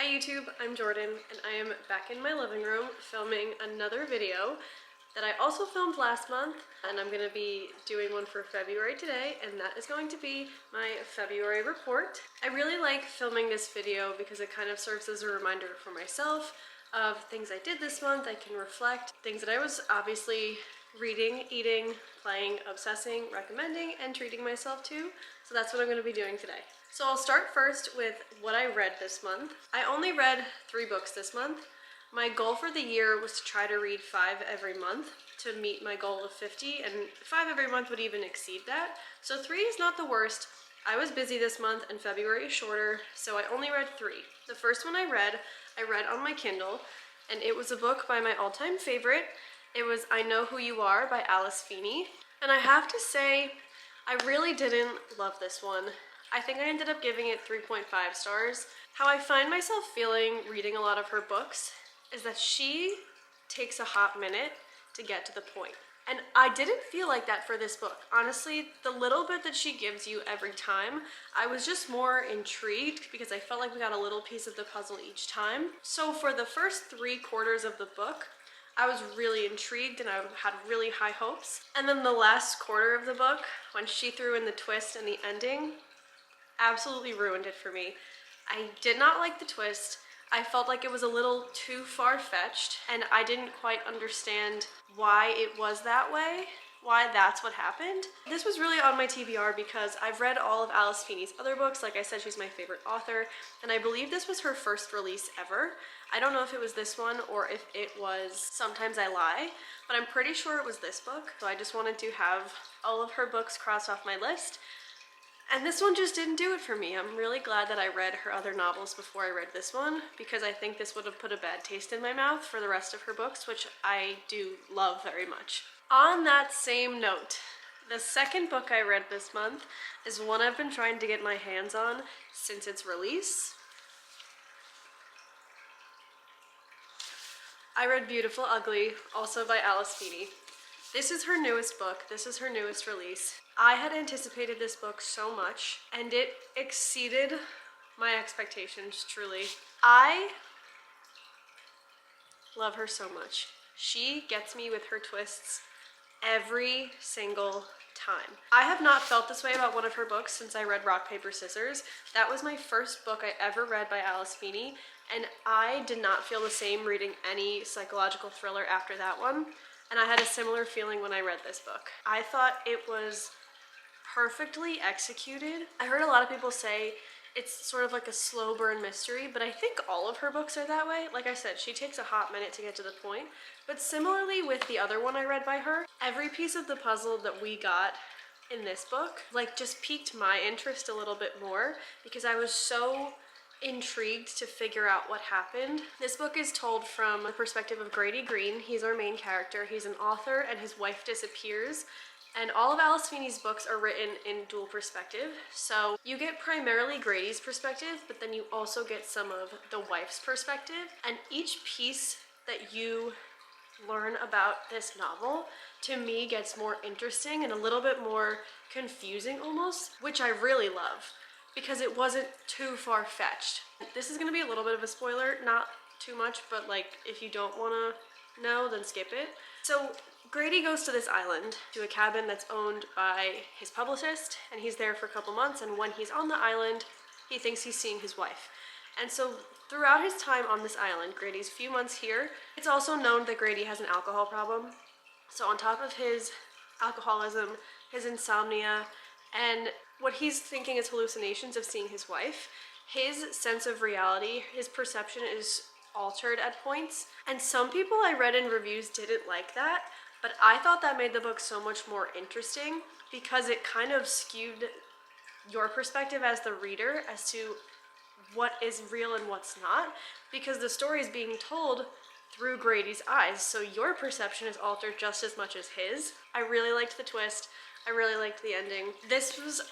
Hi YouTube, I'm Jordan and I am back in my living room filming another video that I also filmed last month, and I'm going to be doing one for February today, and that is going to be my February report. I really like filming this video because it kind of serves as a reminder for myself of things I did this month. I can reflect things that I was obviously reading, eating, playing, obsessing, recommending, and treating myself to. So that's what I'm going to be doing today. So I'll start first with what I read this month. I only read 3 books this month. My goal for the year was to try to read 5 every month to meet my goal of 50, and 5 every month would even exceed that. So 3 is not the worst. I was busy this month and February is shorter, so I only read 3. The first one I read on my Kindle, and it was a book by my all-time favorite. It was I Know Who You Are by Feeney. And I have to say, I really didn't love this one. I think I ended up giving it 3.5 stars. How I find myself feeling reading a lot of her books is that she takes a hot minute to get to the point. And I didn't feel like that for this book. Honestly, the little bit that she gives you every time, I was just more intrigued because I felt like we got a little piece of the puzzle each time. So for the first 3/4 of the book, I was really intrigued and I had really high hopes. And then the last quarter of the book, when she threw in the twist and the ending, absolutely ruined it for me. I did not like the twist. I felt like it was a little too far-fetched, and I didn't quite understand why it was that way, why that's what happened. This was really on my TBR because I've read all of Feeney's other books. Like I said, she's my favorite author, and I believe this was her first release ever. I don't know if it was this one or if it was Sometimes I Lie, but I'm pretty sure it was this book. So I just wanted to have all of her books crossed off my list. And this one just didn't do it for me. I'm really glad that I read her other novels before I read this one, because I think this would have put a bad taste in my mouth for the rest of her books, which I do love very much. On that same note, the second book I read this month is one I've been trying to get my hands on since its release. I read Beautiful Ugly, also by Feeney. This is her newest book. This is her newest release. I had anticipated this book so much, and it exceeded my expectations, truly. I love her so much. She gets me with her twists every single time. I have not felt this way about one of her books since I read Rock, Paper, Scissors. That was my first book I ever read by Feeney, and I did not feel the same reading any psychological thriller after that one. And I had a similar feeling when I read this book. I thought it was perfectly executed. I heard a lot of people say it's sort of like a slow burn mystery, but I think all of her books are that way. Like I said, she takes a hot minute to get to the point. But similarly with the other one I read by her, every piece of the puzzle that we got in this book, like, just piqued my interest a little bit more because I was so intrigued to figure out what happened. This book is told from the perspective of Grady Green. He's our main character. He's an author and his wife disappears, and all of Feeney's books are written in dual perspective. So you get primarily Grady's perspective, but then you also get some of the wife's perspective, and each piece that you learn about this novel to me gets more interesting and a little bit more confusing almost, which I really love, because it wasn't too far-fetched. This is gonna be a little bit of a spoiler, not too much, but like, if you don't wanna know, then skip it. So Grady goes to this island, to a cabin that's owned by his publicist, and he's there for a couple months, and when he's on the island, he thinks he's seeing his wife. And so throughout his time on this island, Grady's few months here, it's also known that Grady has an alcohol problem. So on top of his alcoholism, his insomnia, and what he's thinking is hallucinations of seeing his wife, his sense of reality, his perception is altered at points. And some people I read in reviews didn't like that, but I thought that made the book so much more interesting because it kind of skewed your perspective as the reader as to what is real and what's not, because the story is being told through Grady's eyes, so your perception is altered just as much as his. I really liked the twist. I really liked the ending.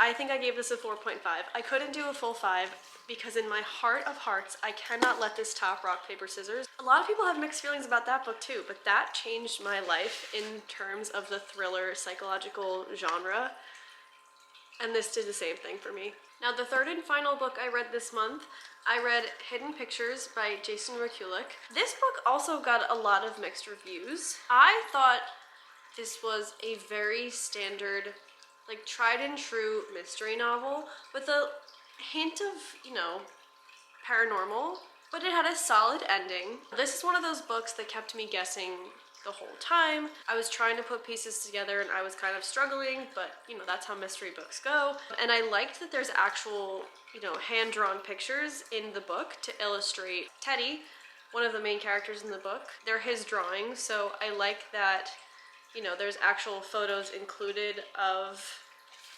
I think I gave this a 4.5. I couldn't do a full 5 because in my heart of hearts, I cannot let this top Rock, Paper, Scissors. A lot of people have mixed feelings about that book too, but that changed my life in terms of the thriller psychological genre. and this did the same thing for me. Now, the third and final book I read this month, I read Hidden Pictures by Jason Rekulak. This book also got a lot of mixed reviews. I thought this was a very standard, like tried and true mystery novel with a hint of, you know, paranormal, but it had a solid ending. This is one of those books that kept me guessing the whole time. I was trying to put pieces together and I was kind of struggling, but you know, that's how mystery books go. And I liked that there's actual, you know, hand-drawn pictures in the book to illustrate Teddy, one of the main characters in the book. They're his drawings, so I like that, you know, there's actual photos included of,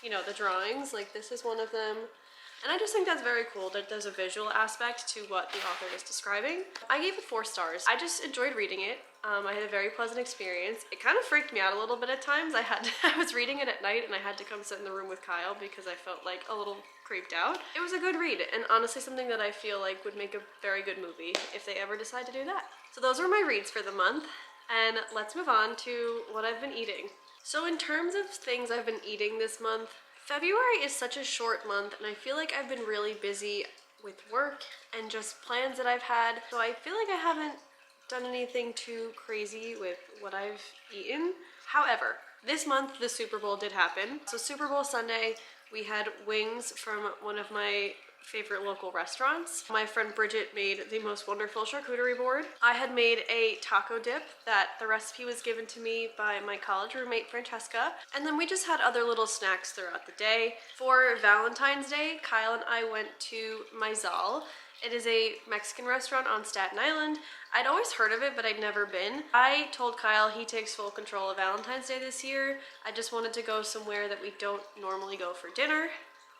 you know, the drawings. Like this is one of them. And I just think that's very cool that there's a visual aspect to what the author is describing. I gave it 4 stars. I just enjoyed reading it. I had a very pleasant experience. It kind of freaked me out a little bit at times. I was reading it at night and I had to come sit in the room with Kyle because I felt like a little creeped out. It was a good read and honestly something that I feel like would make a very good movie if they ever decide to do that. So those were my reads for the month, and let's move on to what I've been eating. So in terms of things I've been eating this month, February is such a short month and I feel like I've been really busy with work and just plans that I've had. So I feel like I haven't done anything too crazy with what I've eaten. However, this month the Super Bowl did happen. So Super Bowl Sunday, we had wings from one of my favorite local restaurants. My friend Bridget made the most wonderful charcuterie board. I had made a taco dip that the recipe was given to me by my college roommate Francesca, and then we just had other little snacks throughout the day. For Valentine's Day, Kyle and I went to Maizal. It is a Mexican restaurant on Staten Island. I'd always heard of it, but I'd never been. I told Kyle he takes full control of Valentine's Day this year. I just wanted to go somewhere that we don't normally go for dinner,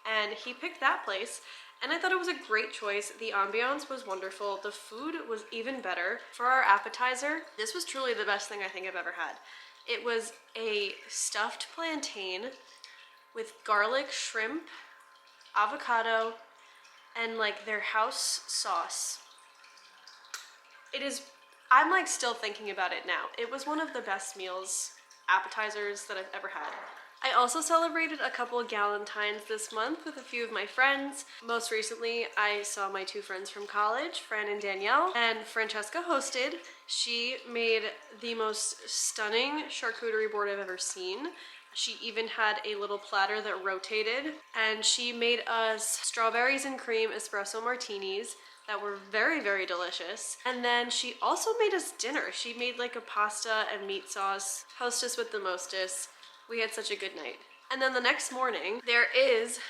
and he picked that place. And I thought it was a great choice. The ambiance was wonderful. The food was even better. For our appetizer, this was truly the best thing I think I've ever had. It was a stuffed plantain with garlic, shrimp, avocado, and like their house sauce. It is, I'm like still thinking about it now. It was one of the best meals, appetizers that I've ever had. I also celebrated a couple of Galentines this month with a few of my friends. Most recently, I saw my 2 friends from college, Fran and Danielle, and Francesca hosted. She made the most stunning charcuterie board I've ever seen. She even had a little platter that rotated, and she made us strawberries and cream espresso martinis that were very, very delicious. And then she also made us dinner. She made like a pasta and meat sauce, hostess with the mostess. We had such a good night. And then the next morning, there is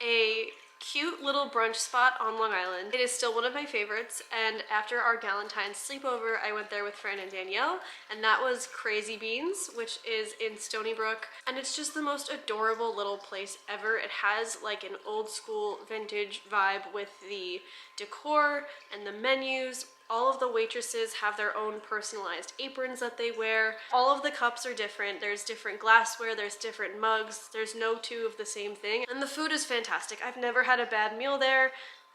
a cute little brunch spot on Long Island. It is still one of my favorites, and after our Galentine's sleepover, I went there with Fran and Danielle, and that was Crazy Beans, which is in Stony Brook, and it's just the most adorable little place ever. It has like an old school vintage vibe with the decor and the menus. All of the waitresses have their own personalized aprons that they wear. All of the cups are different. There's different glassware, there's different mugs. There's no 2 of the same thing. And the food is fantastic. I've never had a bad meal there,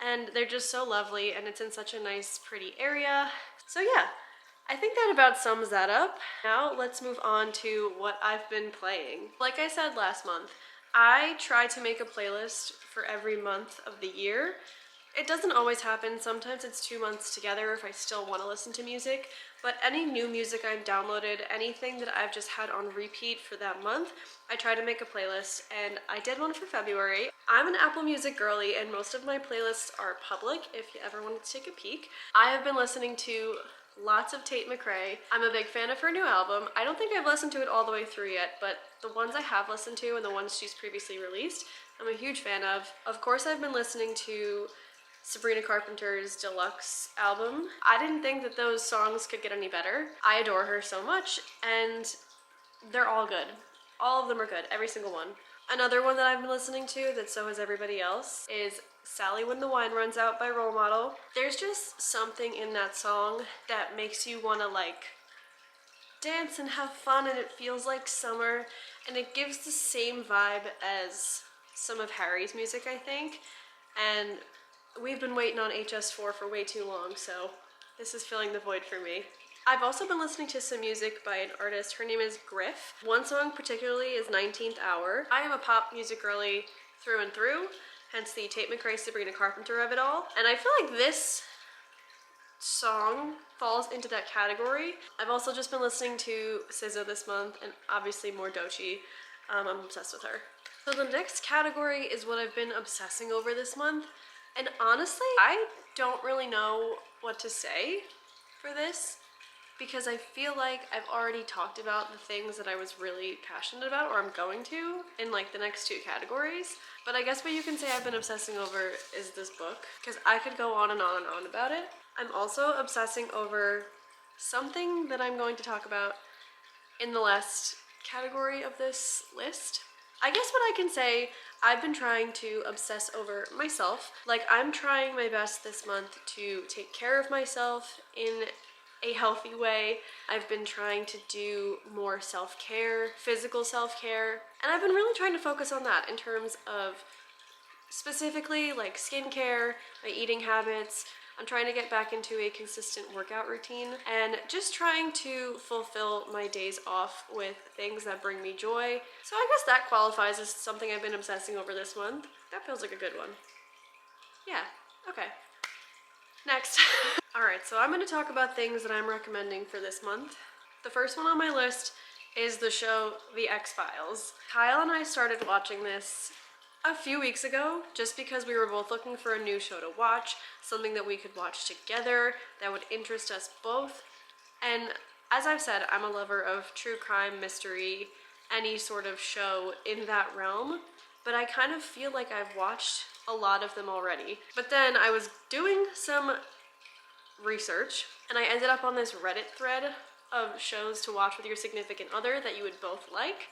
and they're just so lovely, and it's in such a nice, pretty area. So yeah, I think that about sums that up. Now let's move on to what I've been playing. Like I said last month, I try to make a playlist for every month of the year. It doesn't always happen. Sometimes it's 2 months together if I still want to listen to music, but any new music I've downloaded, anything that I've just had on repeat for that month, I try to make a playlist, and I did one for February. I'm an Apple Music girly, and most of my playlists are public if you ever wanted to take a peek. I have been listening to lots of Tate McRae. I'm a big fan of her new album. I don't think I've listened to it all the way through yet, but the ones I have listened to and the ones she's previously released, I'm a huge fan of. Of course, I've been listening to Sabrina Carpenter's deluxe album. I didn't think that those songs could get any better. I adore her so much, and they're all good. All of them are good, every single one. Another one that I've been listening to, that so has everybody else, is Sally When the Wine Runs Out by Role Model. There's just something in that song that makes you want to like dance and have fun, and it feels like summer, and it gives the same vibe as some of Harry's music, I think. And we've been waiting on HS4 for way too long, so this is filling the void for me. I've also been listening to some music by an artist. Her name is Griff. One song particularly is 19th Hour. I am a pop music girly through and through, hence the Tate McRae Sabrina Carpenter of it all. And I feel like this song falls into that category. I've also just been listening to SZA this month, and obviously more Doechii. I'm obsessed with her. So the next category is what I've been obsessing over this month, and honestly, I don't really know what to say for this, because I feel like I've already talked about the things that I was really passionate about, or I'm going to, in like the next two categories. But I guess what you can say I've been obsessing over is this book, because I could go on and on and on about it. I'm also obsessing over something that I'm going to talk about in the last category of this list. I guess what I can say, I've been trying to obsess over myself. Like, I'm trying my best this month to take care of myself in a healthy way. I've been trying to do more self-care, physical self-care, and I've been really trying to focus on that in terms of specifically like skincare, my eating habits. I'm trying to get back into a consistent workout routine and just trying to fulfill my days off with things that bring me joy. So I guess that qualifies as something I've been obsessing over this month. That feels like a good one. Yeah, okay. Next. Alright, so I'm going to talk about things that I'm recommending for this month. The first one on my list is the show The X-Files. Kyle and I started watching this a few weeks ago, just because we were both looking for a new show to watch, something that we could watch together that would interest us both. And as I've said, I'm a lover of true crime, mystery, any sort of show in that realm, but I kind of feel like I've watched a lot of them already. But then I was doing some research and I ended up on this Reddit thread of shows to watch with your significant other that you would both like,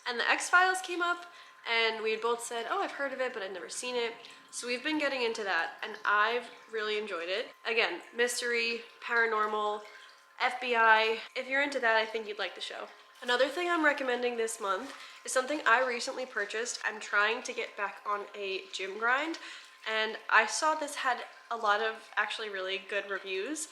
and The X-Files came up. And we had both said, oh, I've heard of it, but I've never seen it. So we've been getting into that, and I've really enjoyed it. Again, mystery, paranormal, FBI. If you're into that, I think you'd like the show. Another thing I'm recommending this month is something I recently purchased. I'm trying to get back on a gym grind, and I saw this had a lot of actually really good reviews,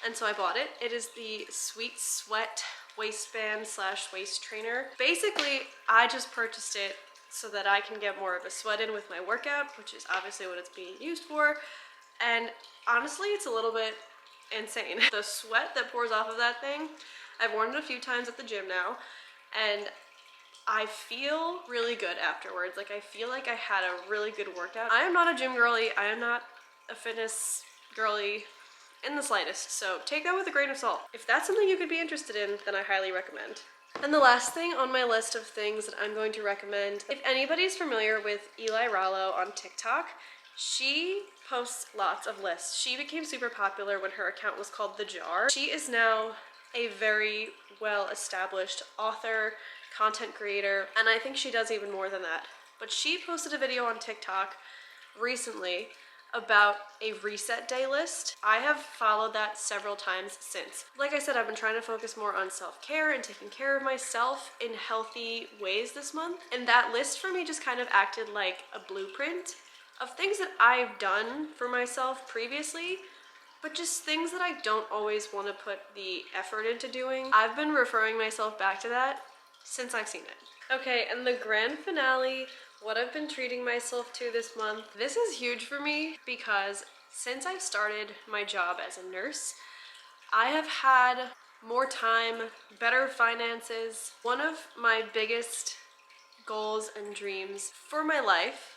and so I bought it. It is the Sweet Sweat waistband / waist trainer. Basically, I just purchased it so that I can get more of a sweat in with my workout, which is obviously what it's being used for. And honestly, it's a little bit insane. The sweat that pours off of that thing, I've worn it a few times at the gym now, and I feel really good afterwards. Like, I feel like I had a really good workout. I am not a gym girly. I am not a fitness girly in the slightest, so take that with a grain of salt. If that's something you could be interested in, then I highly recommend. And the last thing on my list of things that I'm going to recommend, if anybody's familiar with Eli Rallo on TikTok, she posts lots of lists. She became super popular when her account was called The Jar. She is now a very well-established author, content creator, and I think she does even more than that. But she posted a video on TikTok recently about a reset day list. I have followed that several times since. Like I said, I've been trying to focus more on self-care and taking care of myself in healthy ways this month. And that list for me just kind of acted like a blueprint of things that I've done for myself previously, but just things that I don't always want to put the effort into doing. I've been referring myself back to that since I've seen it. Okay, and the grand finale, what I've been treating myself to this month. This is huge for me because since I've started my job as a nurse, I have had more time, better finances. One of my biggest goals and dreams for my life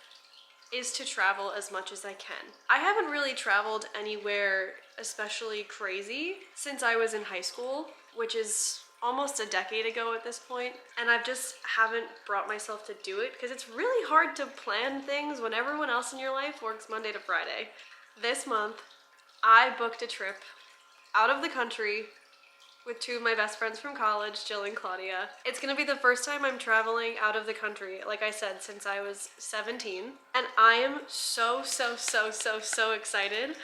is to travel as much as I can. I haven't really traveled anywhere especially crazy since I was in high school, which is almost a decade ago at this point, and I just haven't brought myself to do it because it's really hard to plan things when everyone else in your life works Monday to Friday. This month, I booked a trip out of the country with two of my best friends from college, Jill and Claudia. It's gonna be the first time I'm traveling out of the country, like I said, since I was 17, and I am so excited.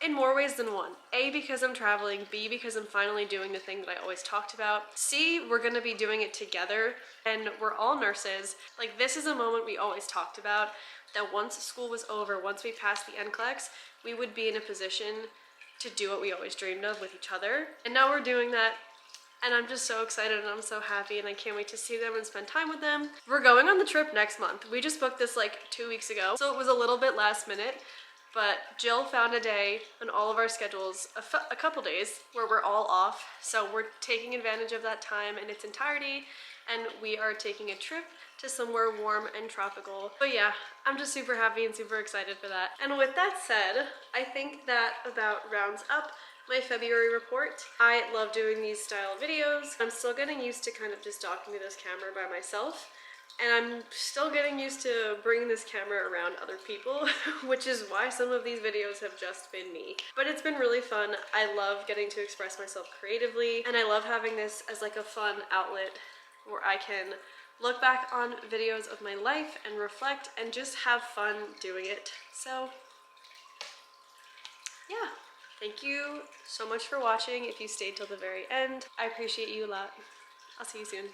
In more ways than one. A, because I'm traveling. B, because I'm finally doing the thing that I always talked about. C, we're gonna be doing it together, and we're all nurses. Like, this is a moment we always talked about, that once school was over, once we passed the NCLEX, we would be in a position to do what we always dreamed of with each other. And now we're doing that, and I'm just so excited and I'm so happy and I can't wait to see them and spend time with them. We're going on the trip next month. We just booked this like 2 weeks ago, so it was a little bit last minute, but Jill found a day on all of our schedules, a couple days, where we're all off, so we're taking advantage of that time in its entirety, and we are taking a trip to somewhere warm and tropical. But yeah, I'm just super happy and super excited for that. And with that said, I think that about rounds up my February report. I love doing these style videos. I'm still getting used to kind of just talking to this camera by myself, and I'm still getting used to bringing this camera around other people, which is why some of these videos have just been me. But it's been really fun. I love getting to express myself creatively, and I love having this as like a fun outlet where I can look back on videos of my life and reflect and just have fun doing it. So yeah, thank you so much for watching if you stayed till the very end. I appreciate you a lot. I'll see you soon.